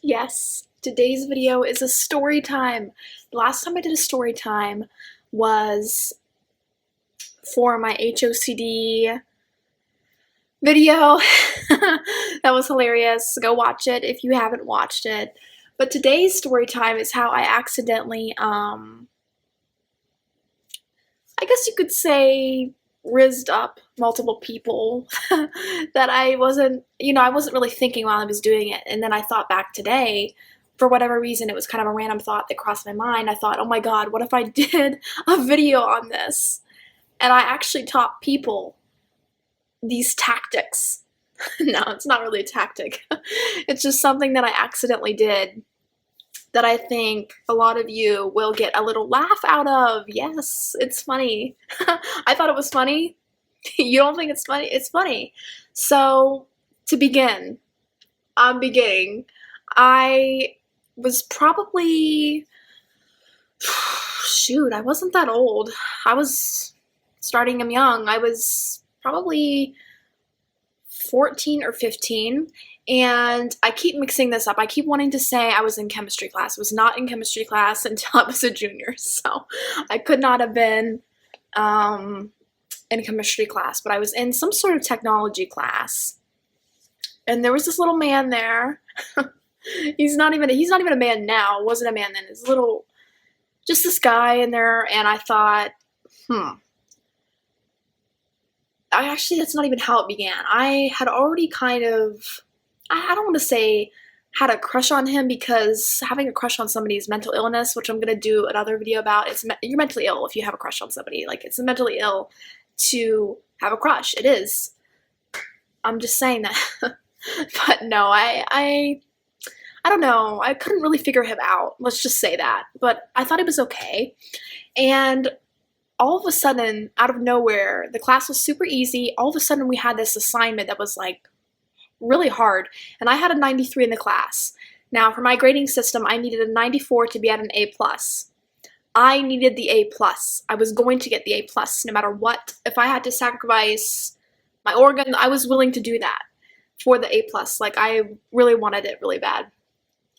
Yes, today's video is a story time. The last time I did a story time was for my HOCD video. That was hilarious. Go watch it if you haven't watched it. But today's story time is how I accidentally, I guess you could say, rizzed up multiple people that I wasn't really thinking while I was doing it. And then I thought back today, for whatever reason, it was kind of a random thought that crossed my mind. I thought, oh my god, what if I did a video on this? And I actually taught people these tactics. No, it's not really a tactic. It's just something that I accidentally did that I think a lot of you will get a little laugh out of. Yes, it's funny. I thought it was funny. You don't think it's funny? It's funny. So, to begin, I'm beginning. I was probably, shoot, I wasn't that old. I was starting them young. I was probably 14 or 15. And I keep mixing this up. I keep wanting to say I was in chemistry class. I was not in chemistry class until I was a junior. So I could not have been in chemistry class, but I was in some sort of technology class. And there was this little man there. He's not even a man now. Wasn't a man then. It's just this guy in there, and I thought, actually, that's not even how it began. I had already kind of, I don't want to say had a crush on him, because having a crush on somebody is mental illness, which I'm going to do another video about. You're mentally ill if you have a crush on somebody. Like, it's mentally ill to have a crush. It is. I'm just saying that. But no, I don't know. I couldn't really figure him out. Let's just say that. But I thought he was okay. And all of a sudden, out of nowhere, the class was super easy. All of a sudden, we had this assignment that was like really hard. And I had a 93 in the class. Now, for my grading system, I needed a 94 to be at an A+. I needed the A+. I was going to get the A+, no matter what. If I had to sacrifice my organ, I was willing to do that for the A+. Like, I really wanted it really bad.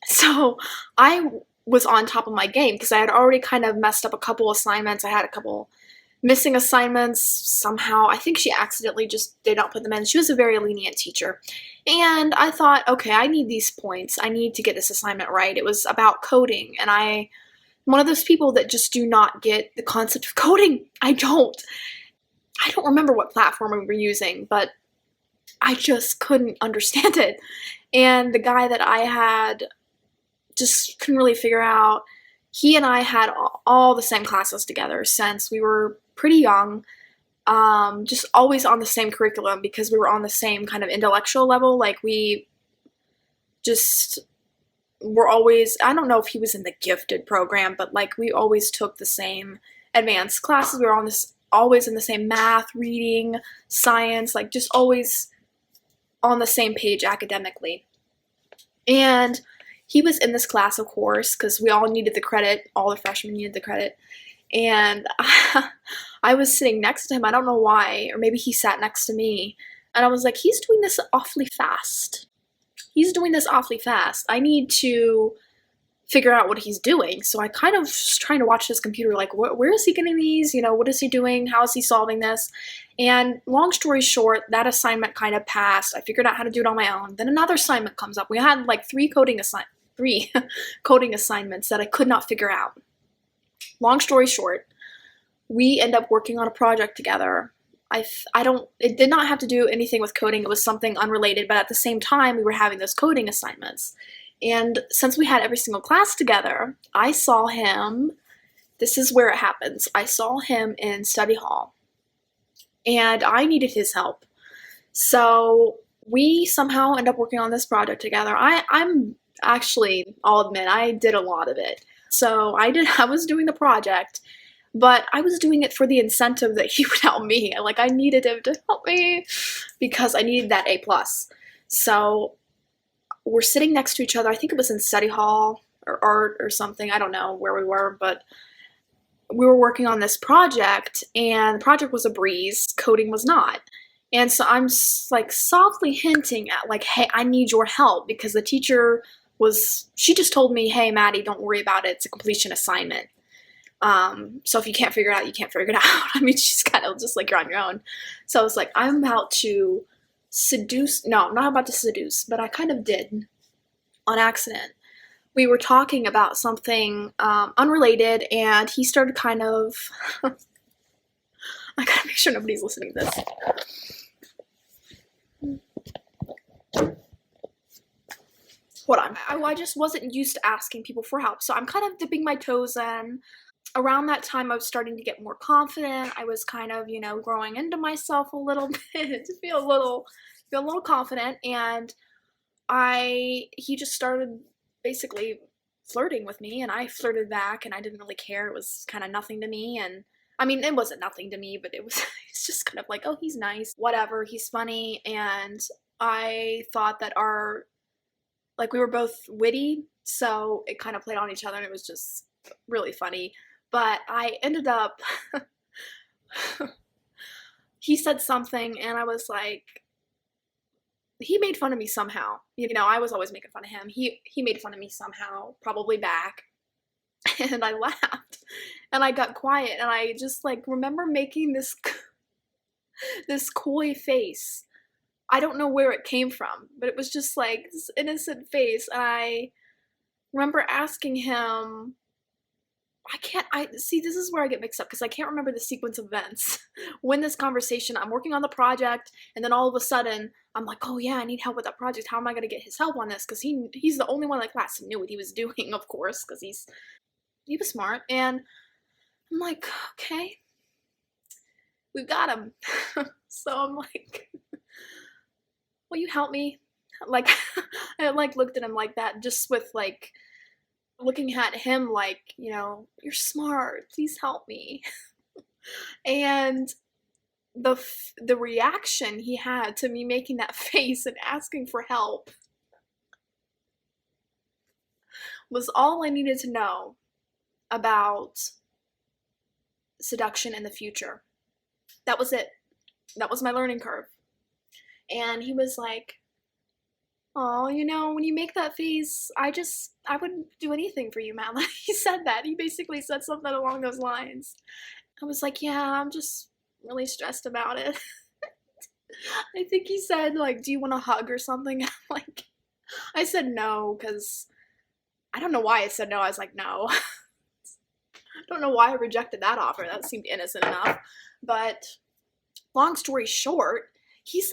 So I was on top of my game because I had already kind of messed up a couple assignments. I had a couple missing assignments somehow. I think she accidentally just did not put them in. She was a very lenient teacher. And I thought, okay, I need these points. I need to get this assignment right. It was about coding, and I'm one of those people that just do not get the concept of coding. I don't remember what platform we were using, but I just couldn't understand it. And the guy that I had just couldn't really figure out. He and I had all the same classes together since we were pretty young, just always on the same curriculum because we were on the same kind of intellectual level. Like, we just were always, I don't know if he was in the gifted program, but like, we always took the same advanced classes. We were always in the same math, reading, science, like just always on the same page academically. And he was in this class, of course, because we all needed the credit. All the freshmen needed the credit. And I was sitting next to him. I don't know why. Or maybe he sat next to me. And I was like, he's doing this awfully fast. He's doing this awfully fast. I need to figure out what he's doing. So I kind of was trying to watch his computer, like, where is he getting these? You know, what is he doing? How is he solving this? And long story short, that assignment kind of passed. I figured out how to do it on my own. Then another assignment comes up. We had like three coding assignments that I could not figure out. Long story short, we end up working on a project together. It did not have to do anything with coding. It was something unrelated, but at the same time, we were having those coding assignments. And since we had every single class together, I saw him, this is where it happens, I saw him in study hall. And I needed his help. So we somehow end up working on this project together. I'm actually, I'll admit, I did a lot of it. So I was doing the project, but I was doing it for the incentive that he would help me. Like, I needed him to help me because I needed that A+. So we're sitting next to each other. I think it was in study hall or art or something. I don't know where we were, but we were working on this project, and the project was a breeze. Coding was not. And so I'm like softly hinting at like, hey, I need your help, because the teacher she just told me, hey, Maddie, don't worry about it. It's a completion assignment. So if you can't figure it out, you can't figure it out. I mean, she's kind of just like, you're on your own. So I was like, I'm about to seduce. No, I'm not about to seduce, but I kind of did on accident. We were talking about something unrelated, and he started kind of. I gotta make sure nobody's listening to this. Hold on. I just wasn't used to asking people for help, so I'm kind of dipping my toes in. Around that time, I was starting to get more confident. I was kind of, growing into myself a little bit to feel a little confident, and he just started basically flirting with me, and I flirted back, and I didn't really care. It was kind of nothing to me, and I mean, it wasn't nothing to me, but it's just kind of like, oh, he's nice, whatever, he's funny, and I thought that we were both witty, so it kind of played on each other, and it was just really funny. But I ended up, he said something, and I was like, he made fun of me somehow. I was always making fun of him. He made fun of me somehow, probably back. And I laughed, and I got quiet, and I just remember making this coy face. I don't know where it came from, but it was just this innocent face. And I remember asking him, this is where I get mixed up, because I can't remember the sequence of events. When this conversation, I'm working on the project, and then all of a sudden, I'm like, oh yeah, I need help with that project. How am I going to get his help on this? Because he's the only one in the class who knew what he was doing, of course, because he was smart. And I'm like, okay, we've got him. So I'm like, will you help me? I looked at him like that, just with looking at him you're smart, please help me. And the reaction he had to me making that face and asking for help was all I needed to know about seduction in the future. That was it. That was my learning curve. And he was like, oh, when you make that face, I wouldn't do anything for you, Matt. He said that. He basically said something along those lines. I was like, yeah, I'm just really stressed about it. I think he said, do you want a hug or something? I said no, because I don't know why I said no. I was like, no. I don't know why I rejected that offer. That seemed innocent enough. But long story short, he's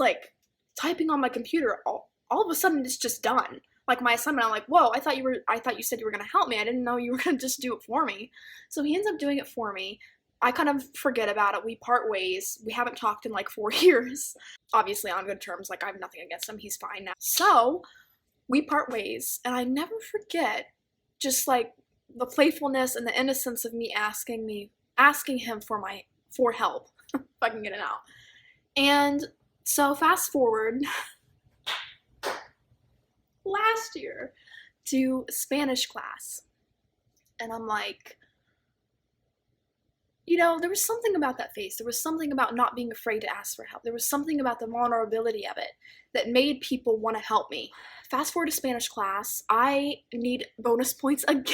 typing on my computer. All of a sudden, it's just done. My assignment, I'm like, whoa, I thought you said you were going to help me. I didn't know you were going to just do it for me. So he ends up doing it for me. I kind of forget about it. We part ways. We haven't talked in 4 years. Obviously on good terms. I have nothing against him. He's fine now. So we part ways, and I never forget just the playfulness and the innocence of me asking him for help, if I can get it out. And so fast forward last year to Spanish class, and I'm like, there was something about that face. There was something about not being afraid to ask for help. There was something about the vulnerability of it that made people want to help me. Fast forward to Spanish class, I need bonus points again.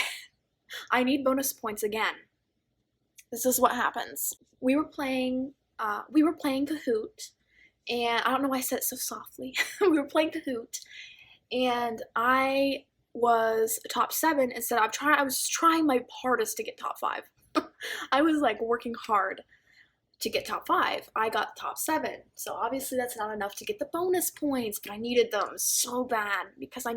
This is what happens. We were playing Kahoot, and I don't know why I said it so softly. We were playing Kahoot, and I was top 7 instead. I was trying my hardest to get top 5. I was working hard to get top 5. I got top 7. So obviously that's not enough to get the bonus points, but I needed them so bad because I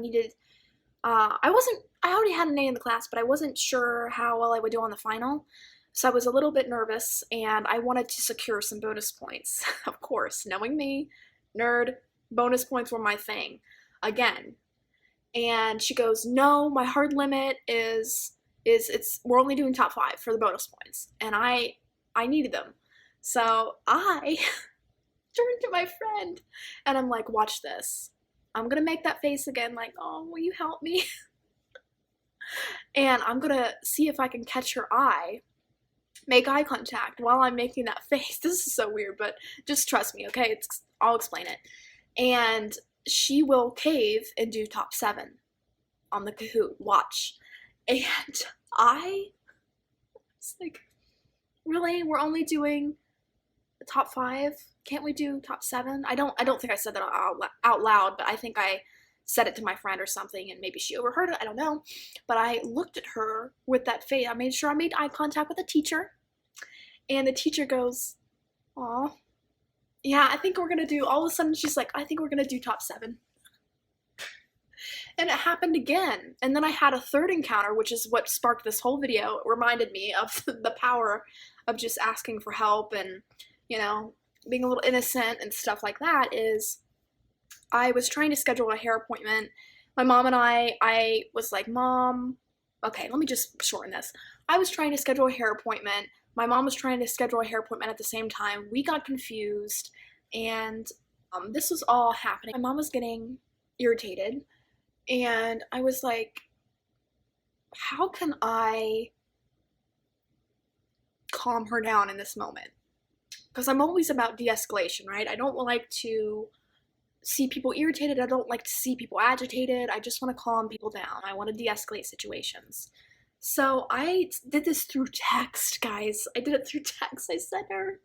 already had an A in the class, but I wasn't sure how well I would do on the final. So I was a little bit nervous, and I wanted to secure some bonus points. Of course, knowing me, nerd, bonus points were my thing. Again. And she goes, no, my hard limit is we're only doing top 5 for the bonus points. And I needed them. So I turned to my friend, and I'm like, watch this. I'm gonna make that face again, oh, will you help me? And I'm gonna see if I can catch her eye, make eye contact while I'm making that face. This is so weird, but just trust me, okay? I'll explain it. And she will cave and do top 7. on the Kahoot, watch. And I was like, really? We're only doing the top 5? Can't we do top 7? I don't think I said that out loud, but I think I said it to my friend or something, and maybe she overheard it. I don't know. But I looked at her with that face. I made sure I made eye contact with the teacher, and the teacher goes, "Aw, yeah, I think we're gonna do." All of a sudden, she's like, "I think we're gonna do top 7." And it happened again. And then I had a third encounter, which is what sparked this whole video. It reminded me of the power of just asking for help and, you know, being a little innocent and stuff like that. Is I was trying to schedule a hair appointment. My mom and I was like, Mom, okay, let me just shorten this. I was trying to schedule a hair appointment. My mom was trying to schedule a hair appointment at the same time. We got confused, and this was all happening. My mom was getting irritated, and I was like, how can I calm her down in this moment? Because I'm always about de-escalation, right? I don't like to see people irritated. I don't like to see people agitated. I just want to calm people down. I want to de-escalate situations. So I did this through text, guys. I did it through text. I sent her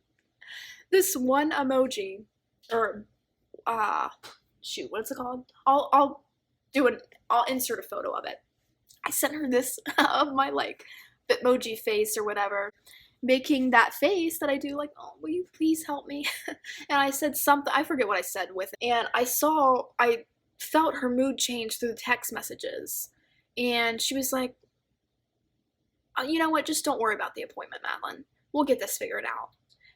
this one emoji, or shoot, what's it called? I'll do it. I'll insert a photo of it. I sent her this of my like Bitmoji face or whatever, making that face that I do, like, oh, will you please help me? And I said something, I forget what I said with it. And I felt her mood change through the text messages. And she was like, you know what, just don't worry about the appointment, Madeline. We'll get this figured out.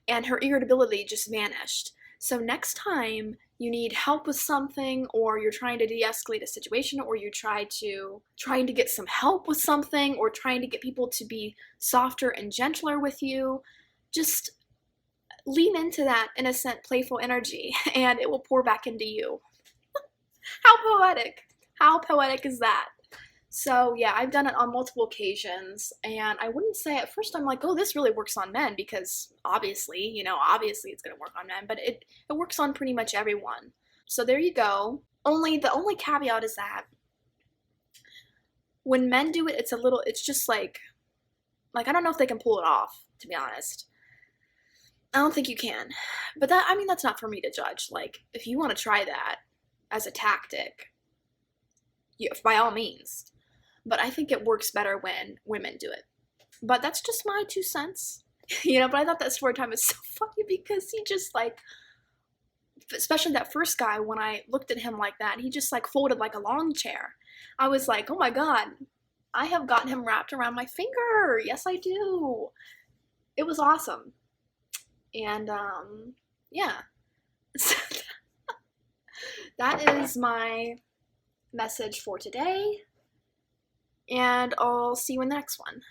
And her irritability just vanished. So next time you need help with something, or you're trying to de-escalate a situation, or you're trying to get some help with something, or trying to get people to be softer and gentler with you, just lean into that innocent, playful energy, and it will pour back into you. How poetic! How poetic is that? So yeah, I've done it on multiple occasions, and I wouldn't say at first I'm like, oh, this really works on men, because obviously it's gonna work on men, but it works on pretty much everyone. So there you go. The only caveat is that when men do it, it's just like I don't know if they can pull it off, to be honest. I don't think you can. But that's not for me to judge. Like, if you want to try that as a tactic, by all means. But I think it works better when women do it. But that's just my 2 cents. But I thought that story time was so funny because he just especially that first guy, when I looked at him like that, he just folded like a lawn chair. I was like, oh my God, I have gotten him wrapped around my finger. Yes, I do. It was awesome. And yeah. That is my message for today. And I'll see you in the next one.